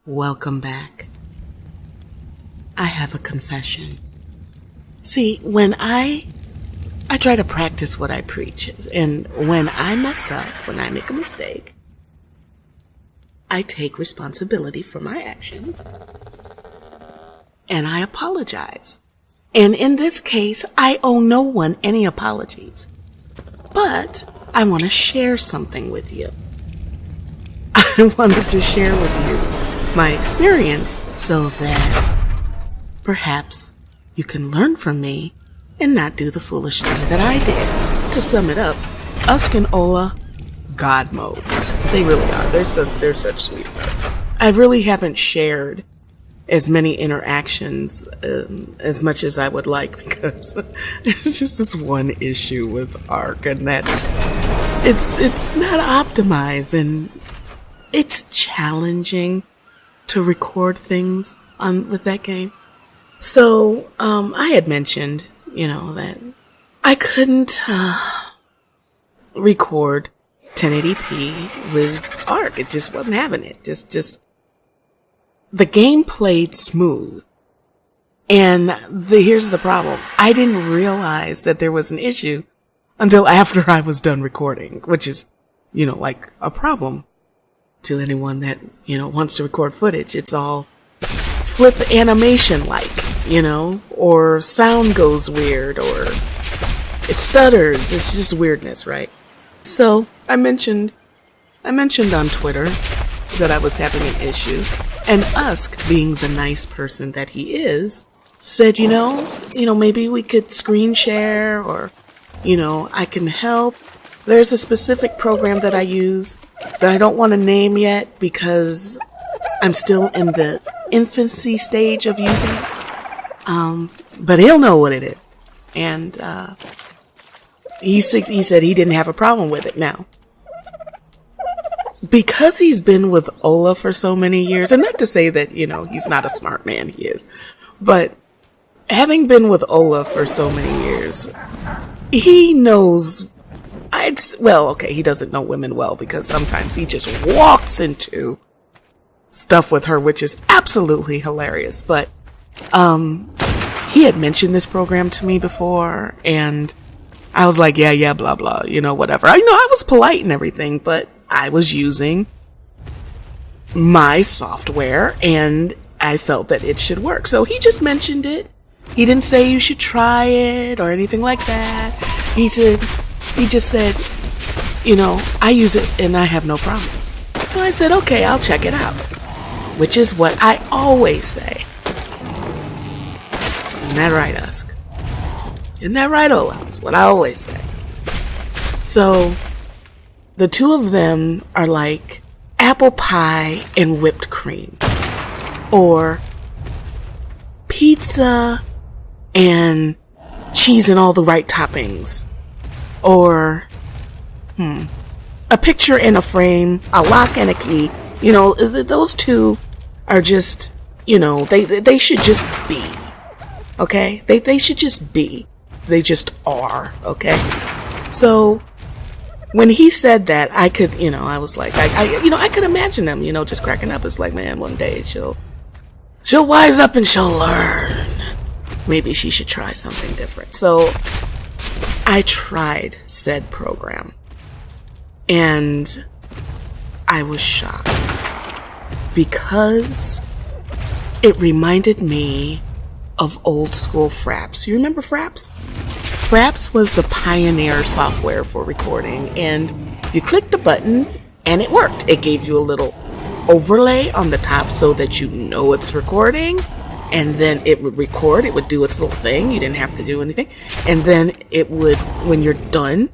Welcome back. I have a confession. See, when I try to practice what I preach, and when I mess up, when I make a mistake, I take responsibility for my action, and I apologize. And in this case, I owe no one any apologies. But I want to share something with you. I wanted to share with you my experience so that perhaps you can learn from me and not do the foolish thing that I did. To sum it up, Usk and Ola, God modes. They really are. They're such sweethearts. I really haven't shared as many interactions as much as I would like, because it's just this one issue with ARK, and that's it's not optimized, and it's challenging to record things with that game. So I had mentioned, that I couldn't record 1080p with ARK. It just wasn't having it. Just the game played smooth. And here's the problem. I didn't realize that there was an issue until after I was done recording, which is, like a problem to anyone that, wants to record footage. It's all flip animation like, or sound goes weird, or it stutters. It's just weirdness, right? So I mentioned on Twitter that I was having an issue, and Usk, being the nice person that he is, said, maybe we could screen share, or, I can help. There's a specific program that I use that I don't want to name yet because I'm still in the infancy stage of using it. But he'll know what it is. And he said he didn't have a problem with it. Now, because he's been with Ola for so many years, and not to say that, he's not a smart man, he is, but having been with Ola for so many years, he knows, he doesn't know women well, because sometimes he just walks into stuff with her, which is absolutely hilarious. But he had mentioned this program to me before, and I was like, yeah, blah, blah, whatever. I was polite and everything, but I was using my software, and I felt that it should work. So he just mentioned it. He didn't say you should try it or anything like that. He just said, I use it and I have no problem. So I said, okay, I'll check it out, which is what I always say. Isn't that right, Usk? Isn't that right, Ola? That's what I always say. So the two of them are like apple pie and whipped cream, or pizza and cheese and all the right toppings, or a picture and a frame, a lock and a key. Those two are just, they should just be, okay? They should just be. They just are, okay? So when he said that, I could, I was like, I could imagine them, just cracking up. It's like, man, one day she'll wise up and she'll learn. Maybe she should try something different. So I tried said program, and I was shocked because it reminded me of old school Fraps. You remember Fraps? Fraps was the pioneer software for recording, and you clicked the button and it worked. It gave you a little overlay on the top so that it's recording, and then it would record. It would do its little thing. You didn't have to do anything. And then it would, when you're done,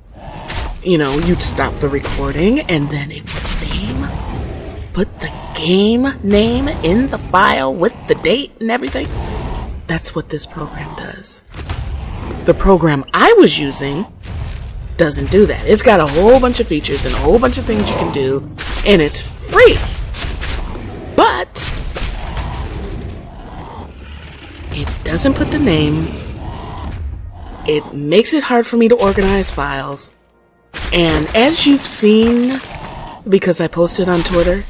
you'd stop the recording, and then it would put the game name in the file with the date and everything. That's what this program does. The program I was using doesn't do that. It's got a whole bunch of features and a whole bunch of things you can do, and it's free. But it doesn't put the name. It makes it hard for me to organize files. And as you've seen, because I posted on Twitter,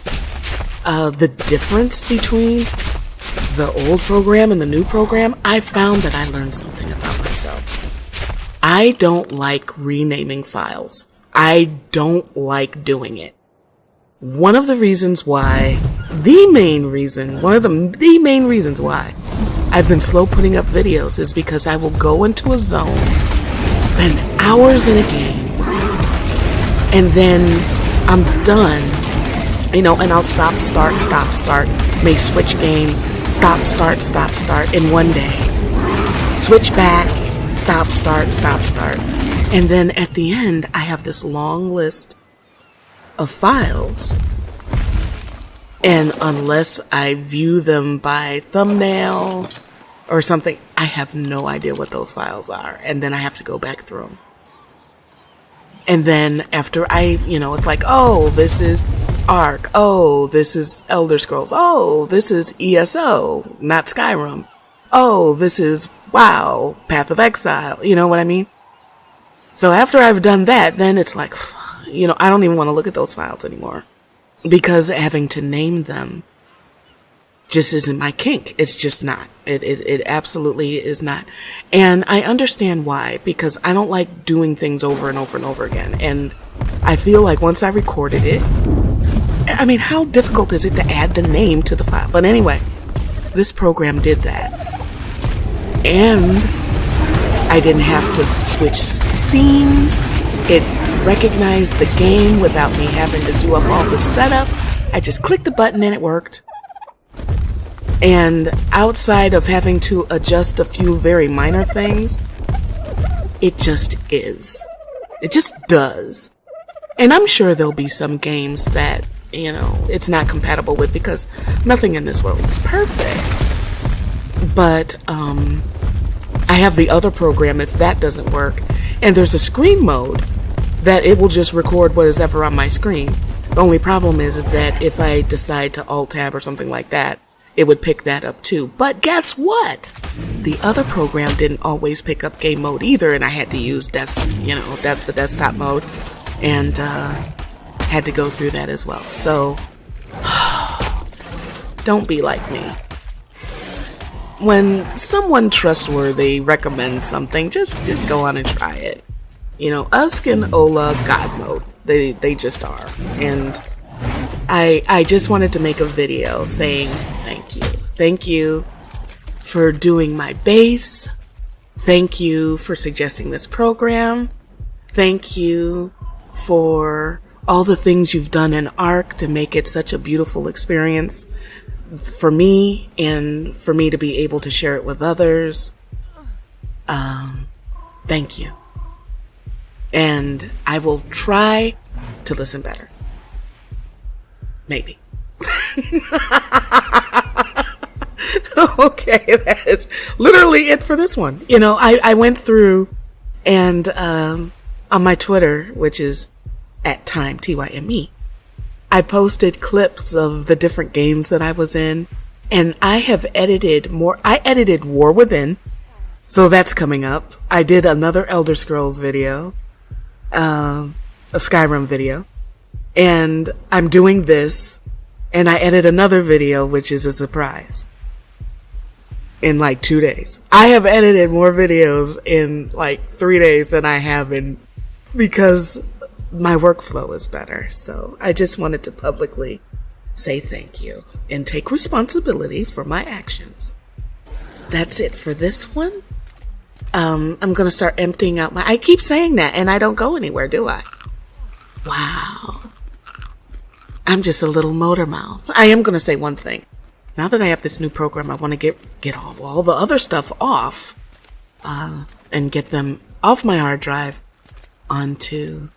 the difference between the old program and the new program, I found that I learned something about myself. I don't like renaming files. I don't like doing it. One of the reasons why, the main reason why I've been slow putting up videos is because I will go into a zone, spend hours in a game, and then I'm done, and I'll stop, start, may switch games, stop, start in one day, switch back, stop, start. And then at the end, I have this long list of files. And unless I view them by thumbnail or something, I have no idea what those files are. And then I have to go back through them. And then after it's like, oh, this is ARK. Oh, this is Elder Scrolls. Oh, this is ESO, not Skyrim. Oh, this is, wow, Path of Exile. You know what I mean? So after I've done that, then it's like, I don't even want to look at those files anymore. Because having to name them just isn't my kink. It's just not. It absolutely is not. And I understand why, because I don't like doing things over and over and over again. And I feel like once I recorded it, how difficult is it to add the name to the file? But anyway, this program did that. And I didn't have to switch scenes. It recognized the game without me having to do up all the setup. I just clicked the button and it worked. And outside of having to adjust a few very minor things, it just is. It just does. And I'm sure there'll be some games that, it's not compatible with, because nothing in this world is perfect. But I have the other program if that doesn't work. And there's a screen mode that it will just record what is ever on my screen. The only problem is that if I decide to Alt-Tab or something like that, it would pick that up too. But guess what? The other program didn't always pick up game mode either, and I had to use that's the desktop mode, and had to go through that as well. So don't be like me. When someone trustworthy recommends something, just go on and try it. Usk and Ola, God mode. They just are. And I just wanted to make a video saying thank you. Thank you for doing my bass. Thank you for suggesting this program. Thank you for all the things you've done in ARK to make it such a beautiful experience for me, and for me to be able to share it with others. Thank you. And I will try to listen better. Maybe. Okay, that is literally it for this one. I went through and on my Twitter, which is @time, TYME, I posted clips of the different games that I was in, and I have edited more. I edited War Within, so that's coming up. I did another Elder Scrolls video, a Skyrim video, and I'm doing this, and I edit another video, which is a surprise, in like 2 days. I have edited more videos in like 3 days than I have because my workflow is better. So I just wanted to publicly say thank you and take responsibility for my actions. That's it for this one. I'm going to start emptying out I keep saying that and I don't go anywhere, do I? Wow. I'm just a little motor mouth. I am going to say one thing. Now that I have this new program, I want to get all the other stuff off, and get them off my hard drive onto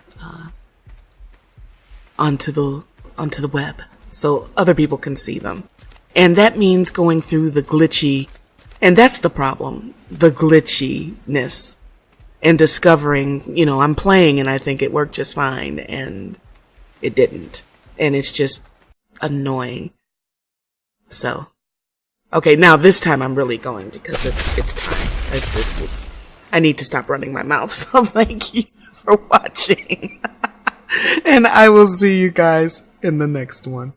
the web so other people can see them. And that means going through the glitchy, and that's the problem, the glitchiness, and discovering, I'm playing and I think it worked just fine and it didn't. And it's just annoying. So, okay, now this time I'm really going because it's time. It's I need to stop running my mouth. So thank you for watching. And I will see you guys in the next one.